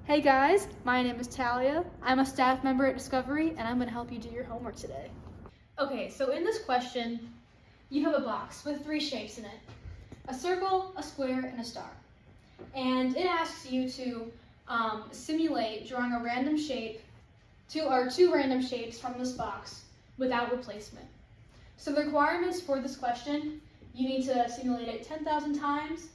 Hey guys, my name is Talia. I'm a staff member at Discovery and I'm going to help you do your homework today. Okay, so in this question, you have a box with 3 shapes in it. A circle, a square, and a star. And it asks you to simulate drawing a random shape, two random shapes from this box without replacement. So the requirements for this question, you need to simulate it 10,000 times.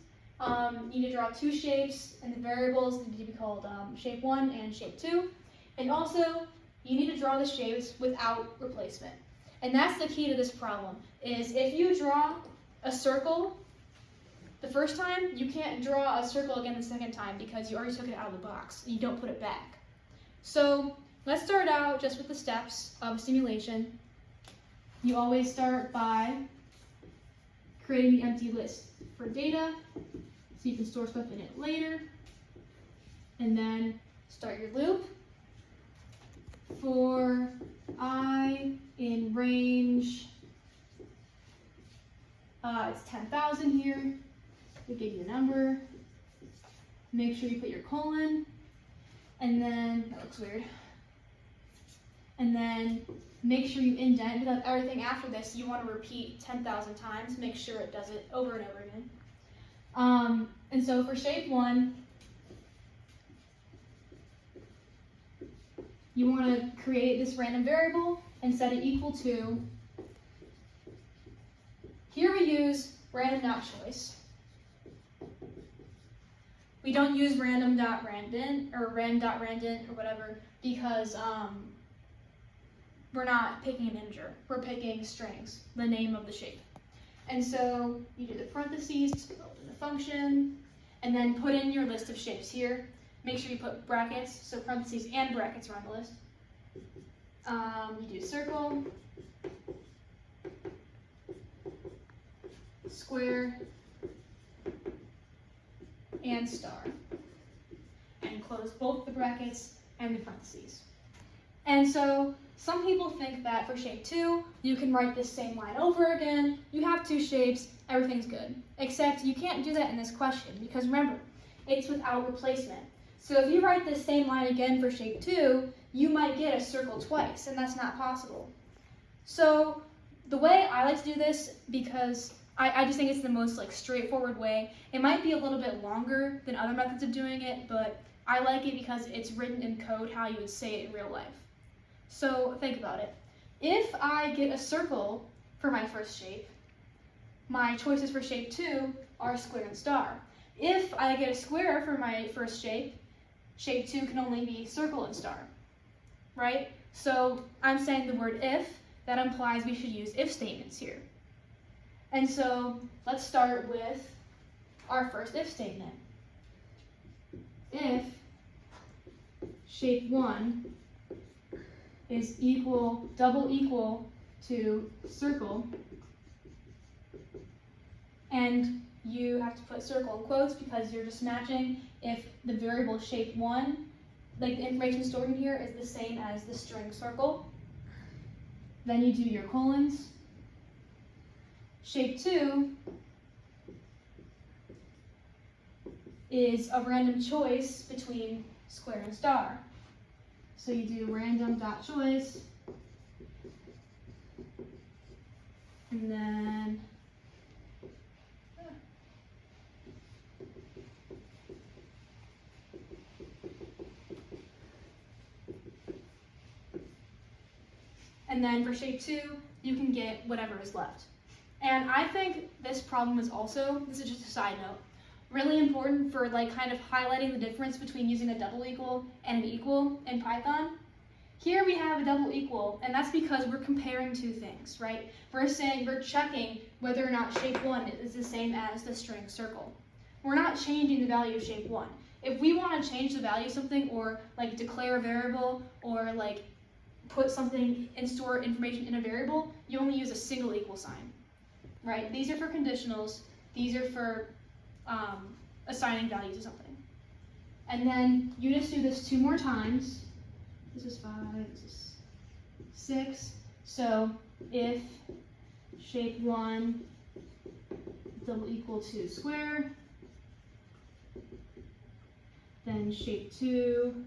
You need to draw 2 shapes, and the variables need to be called shape 1 and shape 2. And also, you need to draw the shapes without replacement. And that's the key to this problem, is if you draw a circle the first time, you can't draw a circle again the second time because you already took it out of the box and you don't put it back. So let's start out just with the steps of simulation. You always start by creating the empty list for data, so you can store stuff in it later. And then start your loop. For I in range, it's 10,000 here. We give you a number. Make sure you put your colon. And then, that looks weird. And then make sure you indent, because everything after this you want to repeat 10,000 times. Make sure it does it over and over again. And so for shape 1, you want to create this random variable and set it equal to, here we use random.choice. We don't use random.random or rand.random or whatever because we're not picking an integer, we're picking strings, the name of the shape. And so you do the parentheses to open the function, and then put in your list of shapes here. Make sure you put brackets, so parentheses and brackets are on the list. You do circle, square, and star. And close both the brackets and the parentheses. And so some people think that for shape 2, you can write this same line over again. You have 2 shapes, everything's good. Except you can't do that in this question because remember, it's without replacement. So if you write this same line again for shape 2, you might get a circle twice, and that's not possible. So the way I like to do this, because I just think it's the most straightforward way. It might be a little bit longer than other methods of doing it, but I like it because it's written in code how you would say it in real life. So think about it. If I get a circle for my first shape, my choices for shape 2 are square and star. If I get a square for my first shape, shape 2 can only be circle and star, right? So I'm saying the word if, that implies we should use if statements here. And so let's start with our first if statement. If shape 1 is double equal to circle, and you have to put circle in quotes because you're just matching if the variable shape 1, like the information stored in here, is the same as the string circle. Then you do your colons. Shape 2 is a random choice between square and star. So you do random.choice, and then for shape 2, you can get whatever is left. And I think this problem is also, this is just a side note, really important for kind of highlighting the difference between using a double equal and an equal in Python. Here we have a double equal, and that's because we're comparing 2 things, right? We're checking whether or not shape 1 is the same as the string circle. We're not changing the value of shape 1. If we want to change the value of something, or declare a variable, or put something and store information in a variable, you only use a single equal sign, right? These are for conditionals. These are for assigning values to something. And then you just do this 2 more times. This is 5, this is 6. So if shape 1 double equal to square, Then shape 2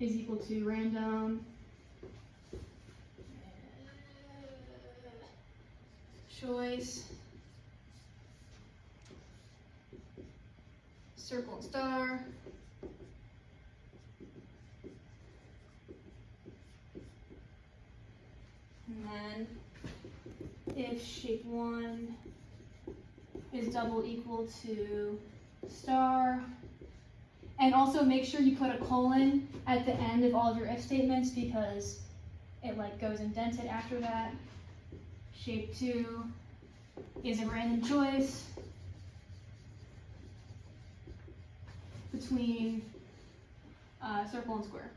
is equal to random choice, circle and star, and then if shape 1 is double equal to star, and also make sure you put a colon at the end of all of your if statements because it like goes indented after that. Shape 2 is a random choice between circle and square.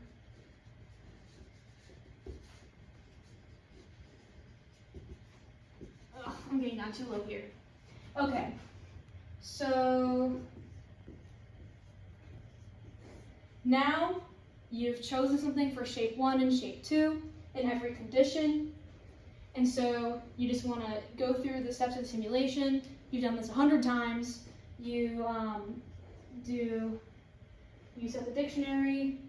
Ugh, I'm getting down too low here. Okay, so now you've chosen something for shape 1 and shape 2 in every condition. And so you just want to go through the steps of the simulation. You've done this 100 times. You set the dictionary.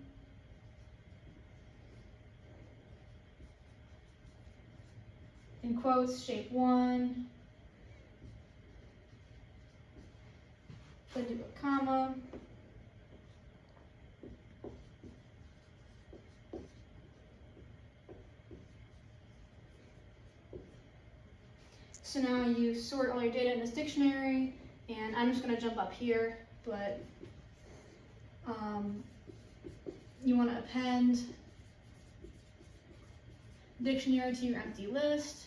In quotes, shape 1. Then do a comma. So now you sort all your data in this dictionary, and I'm just going to jump up here, but you want to append dictionary to your empty list,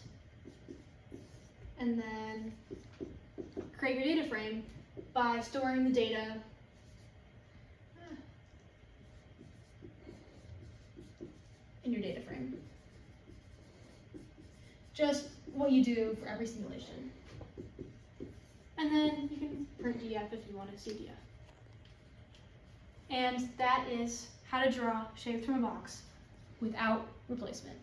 and then create your data frame by storing the data in your data frame. Just what you do for every simulation. And then you can print DF if you want to see DF. And that is how to draw shapes from a box without replacement.